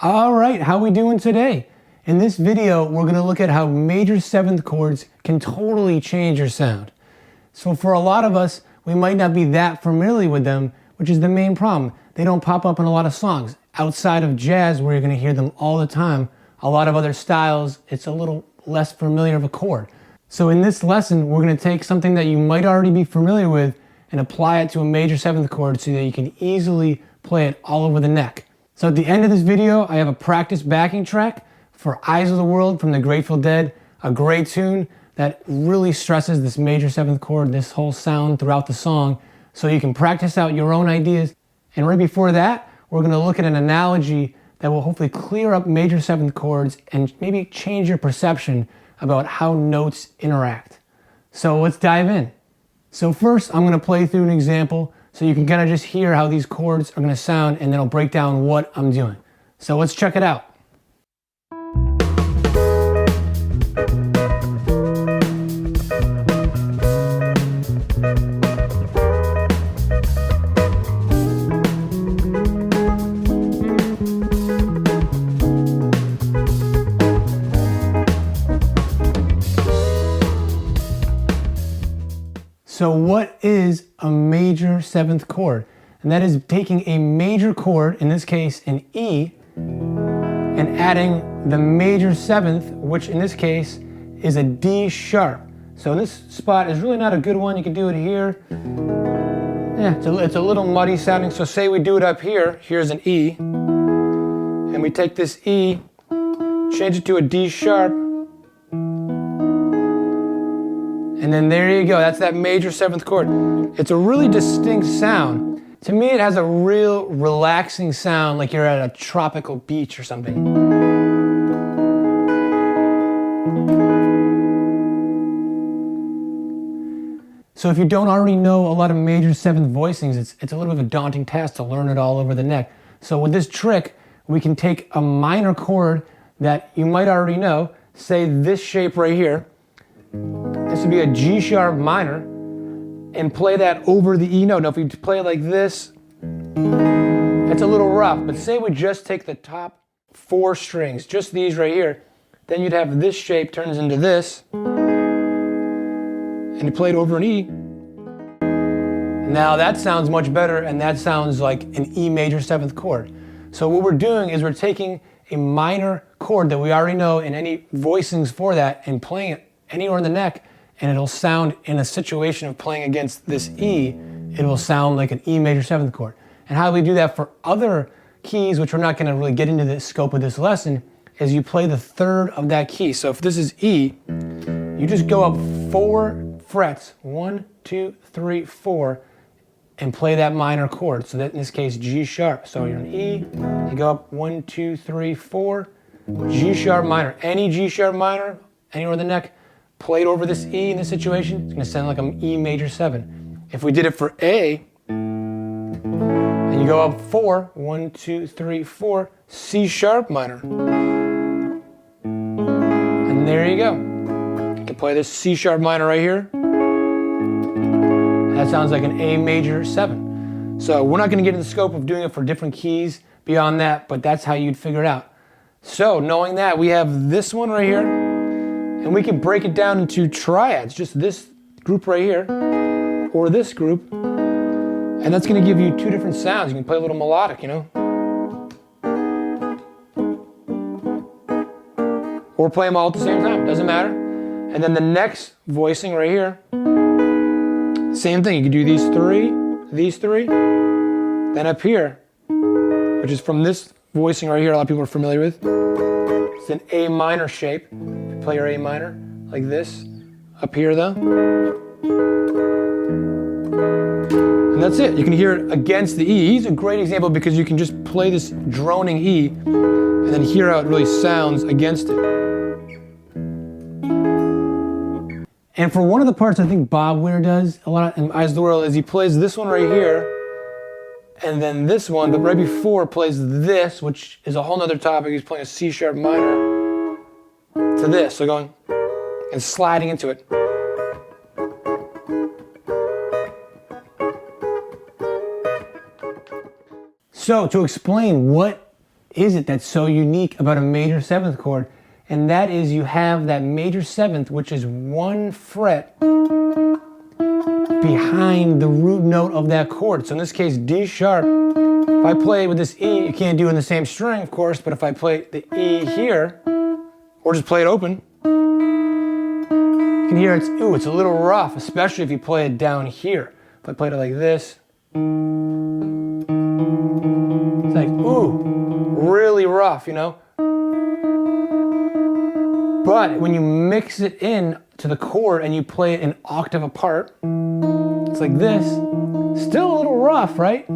All right, how we doing today? In this video, we're going to look at how major seventh chords can totally change your sound. So for a lot of us, we might not be that familiar with them, which is the main problem. They don't pop up in a lot of songs. Outside of jazz, where you're going to hear them all the time, a lot of other styles, it's a little less familiar of a chord. So in this lesson, we're going to take something that you might already be familiar with and apply it to a major seventh chord so that you can easily play it all over the neck. So at the end of this video, I have a practice backing track for Eyes of the World from the Grateful Dead, a great tune that really stresses this major seventh chord, this whole sound throughout the song, so you can practice out your own ideas. And right before that, we're going to look at an analogy that will hopefully clear up major seventh chords and maybe change your perception about how notes interact. So let's dive in. So first, I'm going to play through an example so you can kind of just hear how these chords are going to sound, and then I'll break down what I'm doing. So let's check it out. So what is a major seventh chord? And that is taking a major chord, in this case an E, and adding the major seventh, which in this case is a D sharp. So this spot is really not a good one. You can do it here. Yeah, it's a little muddy sounding. So say we do it up here. Here's an E. And we take this E, change it to a D sharp. And then there you go, that's that major seventh chord. It's a really distinct sound. To me, it has a real relaxing sound, like you're at a tropical beach or something. So if you don't already know a lot of major seventh voicings, it's a little bit of a daunting task to learn it all over the neck. So with this trick, we can take a minor chord that you might already know, say this shape right here. This would be a G sharp minor, and play that over the E note. Now if you play it like this, it's a little rough, but say we just take the top 4 strings, just these right here, then you'd have this shape turns into this, and you play it over an E. Now that sounds much better, and that sounds like an E major seventh chord. So what we're doing is we're taking a minor chord that we already know and any voicings for that and playing it anywhere in the neck, and it'll sound, in a situation of playing against this E, it will sound like an E major seventh chord. And how we do that for other keys, which we're not going to really get into the scope of this lesson, is you play the third of that key. So if this is E, you just go up 4 frets, 1, 2, 3, 4, and play that minor chord. So that in this case, G sharp. So you're an E, you go up 1, 2, 3, 4, G sharp minor. Any G sharp minor, anywhere in the neck, played over this E in this situation, it's going to sound like an E major 7. If we did it for A, and you go up 4, 1, 2, 3, 4, C sharp minor. And there you go. You can play this C sharp minor right here. That sounds like an A major 7. So we're not going to get into the scope of doing it for different keys beyond that, but that's how you'd figure it out. So knowing that, we have this one right here. And we can break it down into triads, just this group right here, or this group. And that's going to give you 2 different sounds. You can play a little melodic, you know. Or play them all at the same time, doesn't matter. And then the next voicing right here, same thing. You can do these 3, then up here, which is from this voicing right here, a lot of people are familiar with. It's an A minor shape. Play your A minor like this. Up here though. And that's it. You can hear it against the E. E's a great example because you can just play this droning E and then hear how it really sounds against it. And for one of the parts I think Bob Weir does a lot in Eyes of the World is he plays this one right here and then this one, but right before plays this, which is a whole nother topic. He's playing a C sharp minor to this, so going and sliding into it. So to explain what is it that's so unique about a major 7th chord? And that is you have that major 7th, which is 1 fret behind the root note of that chord. So in this case, D sharp. If I play with this E, you can't do it in the same string, of course, but if I play the E here, or just play it open, you can hear it's a little rough, especially if you play it down here. If I played it like this, it's like, really rough, you know? But when you mix it in to the chord and you play it an octave apart, it's like this. Still a little rough, right?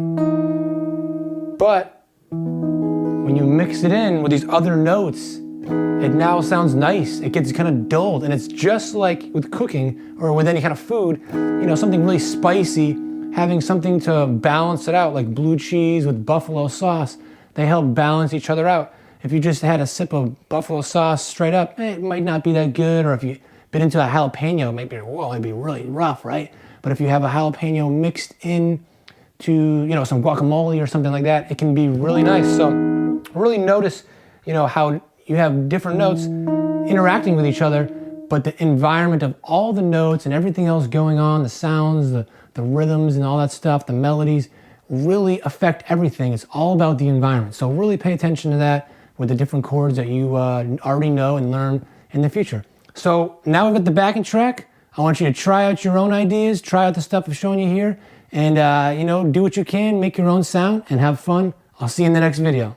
But when you mix it in with these other notes, it now sounds nice. It gets kind of dulled, and it's just like with cooking or with any kind of food, you know, something really spicy, having something to balance it out, like blue cheese with buffalo sauce. They help balance each other out. If you just had a sip of buffalo sauce straight up, it might not be that good. Or if you bit into a jalapeno, it'd be really rough, right? But if you have a jalapeno mixed in to, you know, some guacamole or something like that, it can be really nice. So really notice, you know, how you have different notes interacting with each other, but the environment of all the notes and everything else going on, the sounds, the rhythms and all that stuff, the melodies, really affect everything. It's all about the environment. So really pay attention to that with the different chords that you already know and learn in the future. So now we've got the backing track. I want you to try out your own ideas, try out the stuff I'm showing you here, and you know, do what you can, make your own sound, and have fun. I'll see you in the next video.